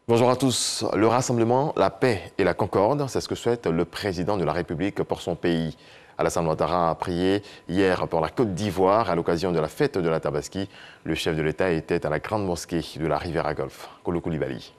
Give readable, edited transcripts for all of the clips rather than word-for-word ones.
Bonjour à tous. Le rassemblement, la paix et la concorde, c'est ce que souhaite le président de la République pour son pays. Alassane Ouattara a prié hier pour la Côte d'Ivoire à l'occasion de la fête de la Tabaski. Le chef de l'État était à la grande mosquée de la Riviera Golf. Kolo Koulibaly.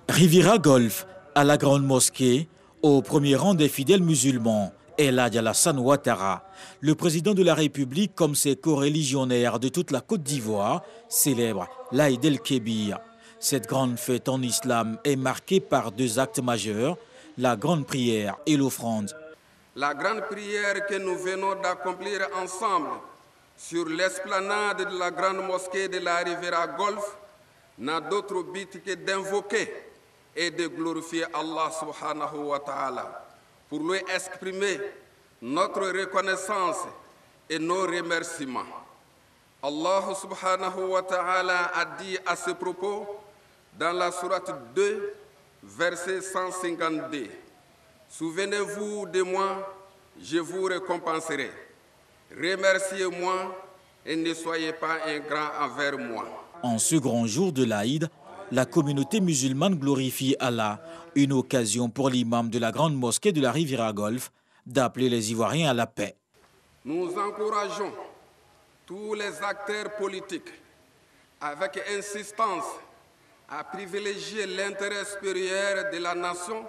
Riviera Golf, à la grande mosquée, au premier rang des fidèles musulmans, El Hadj Alassane Ouattara, le président de la République comme ses coreligionnaires de toute la Côte d'Ivoire, célèbre l'Aïd el-Kébir. Cette grande fête en islam est marquée par deux actes majeurs, la grande prière et l'offrande. La grande prière que nous venons d'accomplir ensemble sur l'esplanade de la grande mosquée de la Riviera Golf n'a d'autre but que d'invoquer et de glorifier Allah subhanahu wa ta'ala pour lui exprimer notre reconnaissance et nos remerciements. Allah subhanahu wa ta'ala a dit à ce propos dans la sourate 2, verset 152. Souvenez-vous de moi, je vous récompenserai. Remerciez-moi et ne soyez pas ingrats envers moi. En ce grand jour de l'Aïd, la communauté musulmane glorifie Allah, une occasion pour l'imam de la grande mosquée de la Riviera Golf d'appeler les Ivoiriens à la paix. Nous encourageons tous les acteurs politiques avec insistance à privilégier l'intérêt supérieur de la nation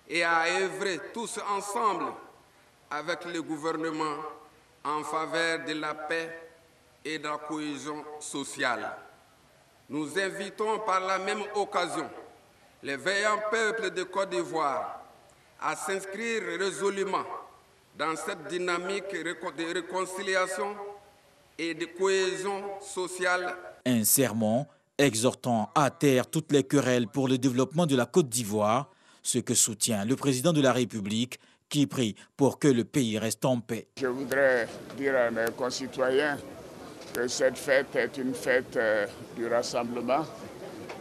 et à œuvrer tous ensemble avec le gouvernement en faveur de la paix et de la cohésion sociale. Nous invitons par la même occasion les veillants peuples de Côte d'Ivoire à s'inscrire résolument dans cette dynamique de réconciliation et de cohésion sociale. Un sermon exhortant à taire toutes les querelles pour le développement de la Côte d'Ivoire, ce que soutient le président de la République qui prie pour que le pays reste en paix. Je voudrais dire à mes concitoyens que cette fête est une fête du rassemblement,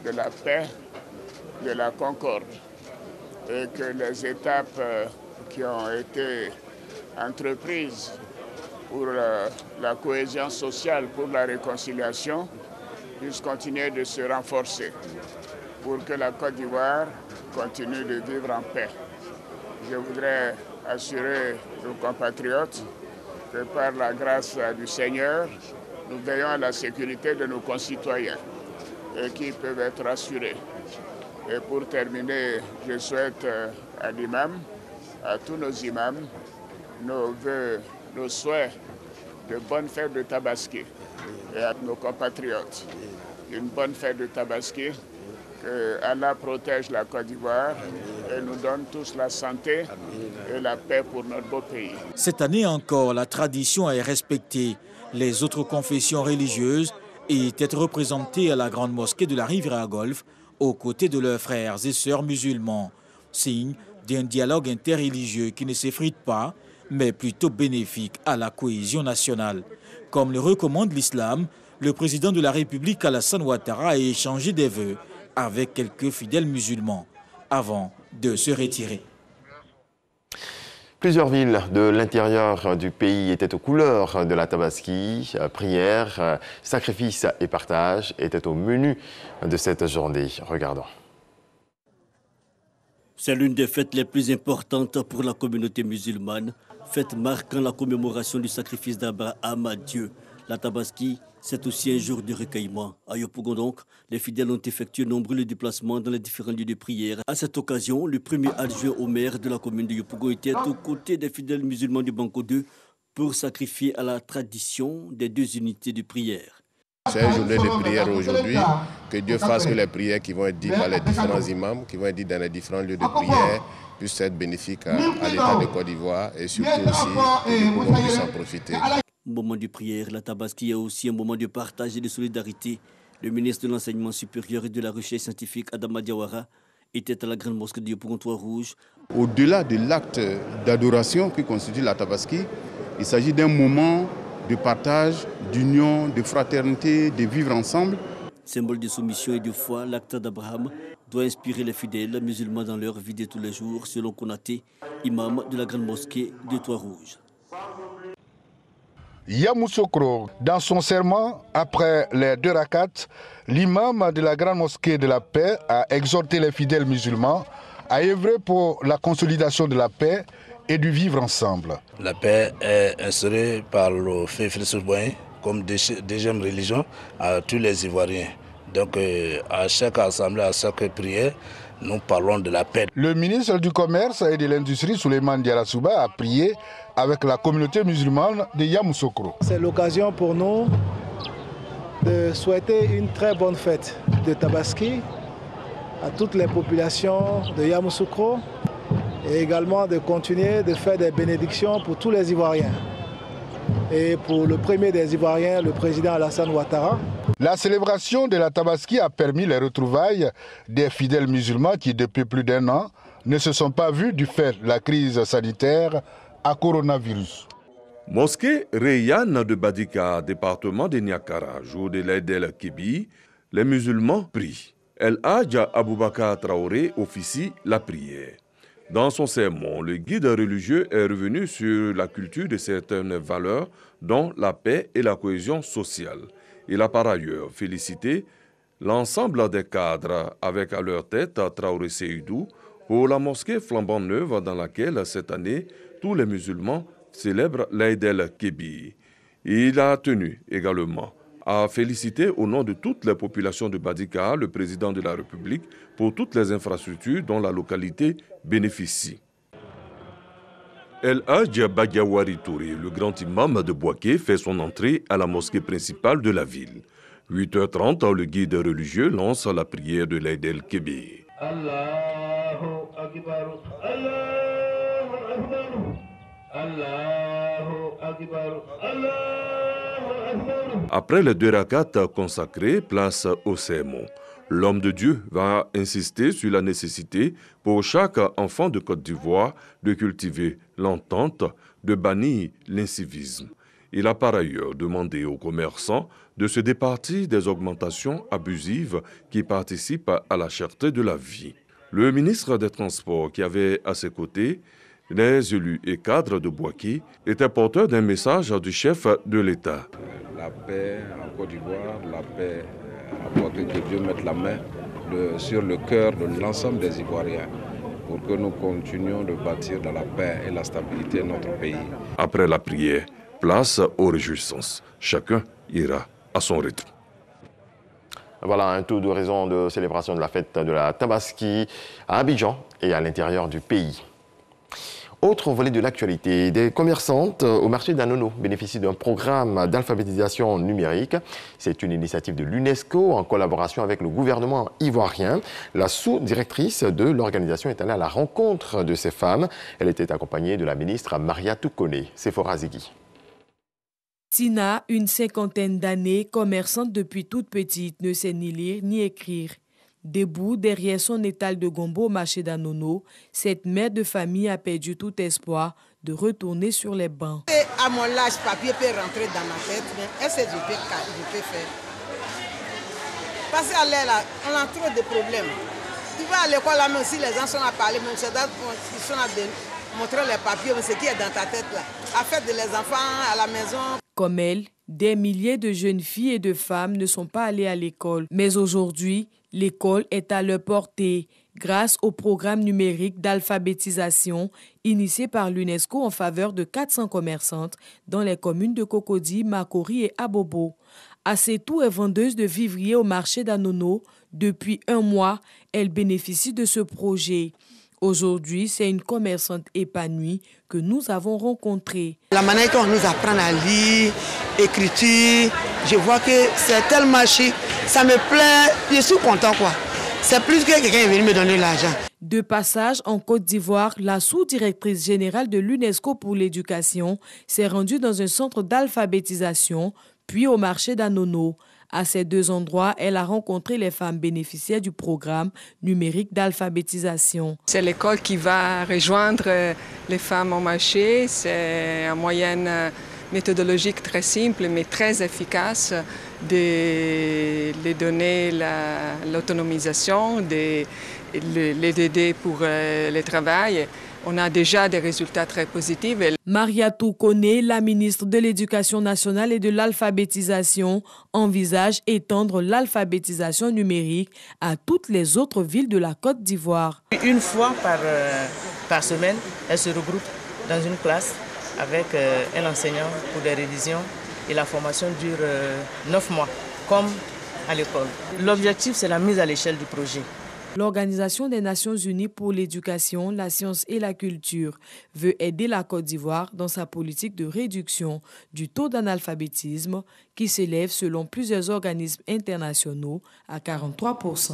de la paix, de la concorde et que les étapes qui ont été entreprises pour la cohésion sociale, pour la réconciliation, puissent continuer de se renforcer pour que la Côte d'Ivoire continue de vivre en paix. Je voudrais assurer nos compatriotes que par la grâce du Seigneur, nous veillons à la sécurité de nos concitoyens et qui peuvent être assurés. Et pour terminer, je souhaite à l'imam, à tous nos imams, nos vœux, nos souhaits de bonne fête de Tabaski et à nos compatriotes. Une bonne fête de Tabaski, que Allah protège la Côte d'Ivoire et nous donne tous la santé et la paix pour notre beau pays. Cette année encore, la tradition est respectée. Les autres confessions religieuses étaient représentées à la grande mosquée de la Riviera Golf aux côtés de leurs frères et sœurs musulmans, signe d'un dialogue interreligieux qui ne s'effrite pas, mais plutôt bénéfique à la cohésion nationale. Comme le recommande l'islam, le président de la République Alassane Ouattara a échangé des vœux avec quelques fidèles musulmans avant de se retirer. Plusieurs villes de l'intérieur du pays étaient aux couleurs de la Tabaski. Prières, sacrifices et partage étaient au menu de cette journée. Regardons. C'est l'une des fêtes les plus importantes pour la communauté musulmane, fête marquant la commémoration du sacrifice d'Abraham à Dieu. La Tabaski, c'est aussi un jour de recueillement. À Yopougon donc, les fidèles ont effectué nombreux déplacements dans les différents lieux de prière. À cette occasion, le premier adjoint au maire de la commune de Yopougon était aux côtés des fidèles musulmans du Banco 2 pour sacrifier à la tradition des deux unités de prière. C'est une journée de prière aujourd'hui. Que Dieu fasse que les prières qui vont être dites par les différents imams, qui vont être dites dans les différents lieux de prière, puissent être bénéfiques à l'État de Côte d'Ivoire et surtout aussi que Yopougon puisse en profiter. Moment de prière, la Tabaski est aussi un moment de partage et de solidarité. Le ministre de l'Enseignement supérieur et de la Recherche scientifique, Adama Diawara, était à la grande mosquée de Yopougon Trois-Rouges. Au-delà de l'acte d'adoration qui constitue la Tabaski, il s'agit d'un moment de partage, d'union, de fraternité, de vivre ensemble. Symbole de soumission et de foi, l'acte d'Abraham doit inspirer les fidèles musulmans dans leur vie de tous les jours, selon Konaté, imam de la grande mosquée de Trois-Rouges. Yamoussoukro. Dans son serment, après les 2 rakats, l'imam de la grande mosquée de la paix a exhorté les fidèles musulmans à œuvrer pour la consolidation de la paix et du vivre ensemble. La paix est instaurée par le fait Félix-Boyen comme deuxième religion à tous les Ivoiriens. Donc à chaque assemblée, à chaque prière, nous parlons de la paix. Le ministre du Commerce et de l'Industrie, Souleymane Diarra-Souba, a prié avec la communauté musulmane de Yamoussoukro. C'est l'occasion pour nous de souhaiter une très bonne fête de Tabaski à toutes les populations de Yamoussoukro et également de continuer de faire des bénédictions pour tous les Ivoiriens. Et pour le premier des Ivoiriens, le président Alassane Ouattara. La célébration de la Tabaski a permis les retrouvailles des fidèles musulmans qui, depuis plus d'1 an, ne se sont pas vus du fait de la crise sanitaire à coronavirus. Mosquée Reyane de Badika, département de Niakara, jour de l'Aïd el-Kébi, les musulmans prient. El Hadj Aboubakar Traoré officie la prière. Dans son sermon, le guide religieux est revenu sur la culture de certaines valeurs, dont la paix et la cohésion sociale. Il a par ailleurs félicité l'ensemble des cadres avec à leur tête Traoré Seydou pour la mosquée flambant neuve dans laquelle cette année tous les musulmans célèbrent l'Aïd el-Kébi. Il a tenu également à féliciter au nom de toutes les populations de Badika le président de la République pour toutes les infrastructures dont la localité bénéficie. El Hadj Badiawari Touré, le grand imam de Bouaké, fait son entrée à la mosquée principale de la ville. 8h30, le guide religieux lance la prière de l'Aïd el-Kébi. Allahu Akbar, Allahu Akbar, Allahu Akbar, Allahu Akbar. Après les 2 rakats consacrés, place au sermon. L'homme de Dieu va insister sur la nécessité pour chaque enfant de Côte d'Ivoire de cultiver l'entente, de bannir l'incivisme. Il a par ailleurs demandé aux commerçants de se départir des augmentations abusives qui participent à la cherté de la vie. Le ministre des Transports, qui avait à ses côtés les élus et cadres de Bouaké, était porteur d'un message du chef de l'État. La paix en Côte d'Ivoire, la paix à Bouaké, que Dieu mette la main sur le cœur de l'ensemble des Ivoiriens pour que nous continuions de bâtir dans la paix et la stabilité notre pays. Après la prière, place aux réjouissances. Chacun ira à son rythme. Voilà un tour d'horizon de célébration de la fête de la Tabaski à Abidjan et à l'intérieur du pays. Autre volet de l'actualité, des commerçantes au marché d'Anono bénéficient d'un programme d'alphabétisation numérique. C'est une initiative de l'UNESCO en collaboration avec le gouvernement ivoirien. La sous-directrice de l'organisation est allée à la rencontre de ces femmes. Elle était accompagnée de la ministre Maria Toukone. Sephora Zigui. Tina, une 50aine d'années, commerçante depuis toute petite, ne sait ni lire ni écrire. Debout derrière son étal de gombo au marché d'Anono, cette mère de famille a perdu tout espoir de retourner sur les bancs. À mon âge, papier peut rentrer dans ma tête, mais est-ce que je peux faire? Parce qu'à l'air là, on a trop de problèmes. Tu vas à l'école là, même si les gens sont à parler, même si ils sont à montrer les papiers, mais ce qui est dans ta tête là, à faire de les enfants à la maison. Comme elle, des milliers de jeunes filles et de femmes ne sont pas allées à l'école. Mais aujourd'hui, l'école est à leur portée grâce au programme numérique d'alphabétisation initié par l'UNESCO en faveur de 400 commerçantes dans les communes de Cocody, Makori et Abobo. Assetou est vendeuse de vivriers au marché d'Anono. Depuis 1 mois, elle bénéficie de ce projet. Aujourd'hui, c'est une commerçante épanouie que nous avons rencontrée. La manière dont on nous apprend à lire, écriture, je vois que c'est tellement chic. Ça me plaît, je suis content quoi. C'est plus que quelqu'un est venu me donner l'argent. De passage en Côte d'Ivoire, la sous-directrice générale de l'UNESCO pour l'éducation s'est rendue dans un centre d'alphabétisation, puis au marché d'Anono. À ces 2 endroits, elle a rencontré les femmes bénéficiaires du programme numérique d'alphabétisation. C'est l'école qui va rejoindre les femmes au marché. C'est un moyen méthodologique très simple mais très efficace de les donner l'autonomisation, de les aider pour le travail on a déjà des résultats très positifs. Mariatou Koné, la ministre de l'Éducation nationale et de l'alphabétisation, envisage étendre l'alphabétisation numérique à toutes les autres villes de la Côte d'Ivoire. Une fois par semaine, elles se regroupent dans une classe avec un enseignant pour des révisions et la formation dure 9 mois, comme à l'école. L'objectif, c'est la mise à l'échelle du projet. L'Organisation des Nations Unies pour l'éducation, la science et la culture veut aider la Côte d'Ivoire dans sa politique de réduction du taux d'analphabétisme qui s'élève selon plusieurs organismes internationaux à 43%.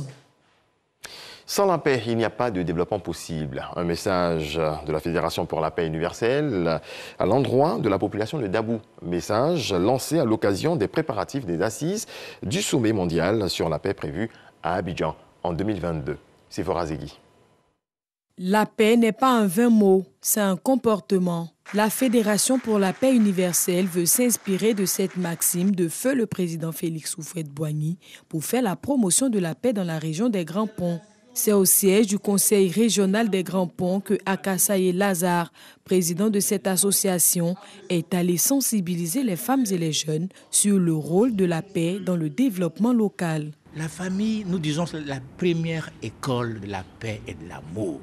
Sans la paix, il n'y a pas de développement possible. Un message de la Fédération pour la paix universelle à l'endroit de la population de Dabou. Message lancé à l'occasion des préparatifs des assises du sommet mondial sur la paix prévu à Abidjan en 2022. Sephora Zegui. La paix n'est pas un vain mot, c'est un comportement. La Fédération pour la paix universelle veut s'inspirer de cette maxime de feu le président Félix Houphouët-Boigny pour faire la promotion de la paix dans la région des Grands Ponts. C'est au siège du Conseil régional des Grands Ponts que Akasaye Lazare, président de cette association, est allé sensibiliser les femmes et les jeunes sur le rôle de la paix dans le développement local. La famille, nous disons, c'est la première école de la paix et de l'amour.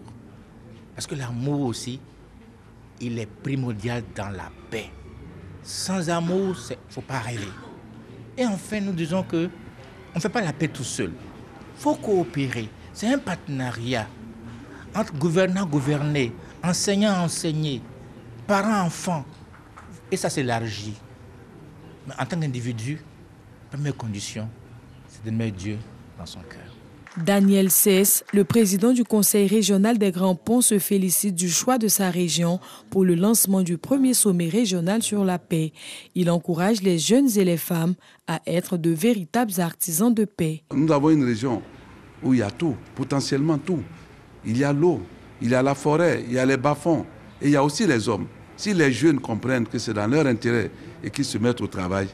Parce que l'amour aussi, il est primordial dans la paix. Sans amour, il ne faut pas rêver. Et enfin, nous disons qu'on ne fait pas la paix tout seul. Il faut coopérer. C'est un partenariat entre gouvernants-gouvernés, enseignants-enseignés, parents-enfants. Et ça s'élargit. Mais en tant qu'individu, première condition, c'est de mettre Dieu dans son cœur. Daniel Cess, le président du Conseil régional des Grands Ponts, se félicite du choix de sa région pour le lancement du premier sommet régional sur la paix. Il encourage les jeunes et les femmes à être de véritables artisans de paix. Nous avons une région où il y a tout, potentiellement tout. Il y a l'eau, il y a la forêt, il y a les bas-fonds et il y a aussi les hommes. Si les jeunes comprennent que c'est dans leur intérêt et qu'ils se mettent au travail,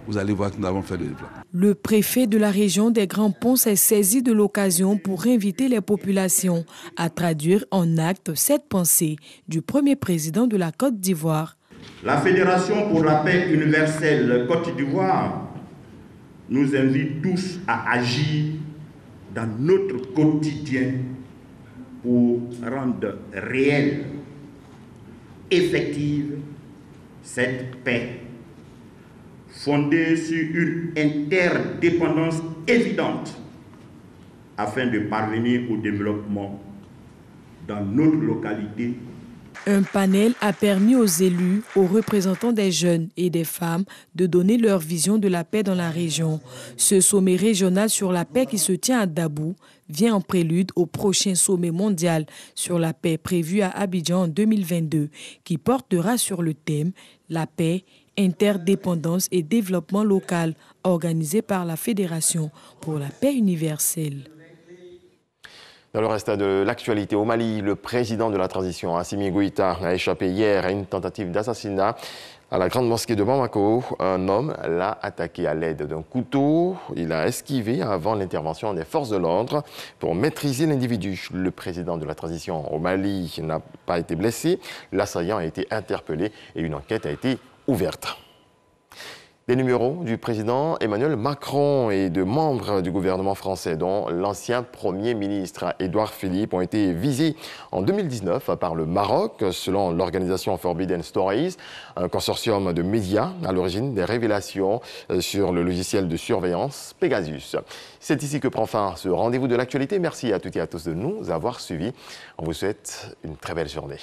vous allez voir que nous avons fait le développement. Le préfet de la région des Grands Ponts s'est saisi de l'occasion pour inviter les populations à traduire en actes cette pensée du premier président de la Côte d'Ivoire. La Fédération pour la paix universelle Côte d'Ivoire nous invite tous à agir dans notre quotidien pour rendre réelle, effective cette paix, fondée sur une interdépendance évidente afin de parvenir au développement dans notre localité. Un panel a permis aux élus, aux représentants des jeunes et des femmes de donner leur vision de la paix dans la région. Ce sommet régional sur la paix qui se tient à Dabou vient en prélude au prochain sommet mondial sur la paix prévu à Abidjan en 2022 qui portera sur le thème « La paix, interdépendance et développement local » organisé par la Fédération pour la paix universelle. Dans le reste de l'actualité, au Mali, le président de la transition, Assimi Goïta, a échappé hier à une tentative d'assassinat à la grande mosquée de Bamako. Un homme l'a attaqué à l'aide d'un couteau. Il a esquivé avant l'intervention des forces de l'ordre pour maîtriser l'individu. Le président de la transition au Mali n'a pas été blessé. L'assaillant a été interpellé et une enquête a été ouverte. Les numéros du président Emmanuel Macron et de membres du gouvernement français, dont l'ancien Premier ministre Édouard Philippe, ont été visés en 2019 par le Maroc, selon l'organisation Forbidden Stories, un consortium de médias à l'origine des révélations sur le logiciel de surveillance Pegasus. C'est ici que prend fin ce rendez-vous de l'actualité. Merci à toutes et à tous de nous avoir suivis. On vous souhaite une très belle journée.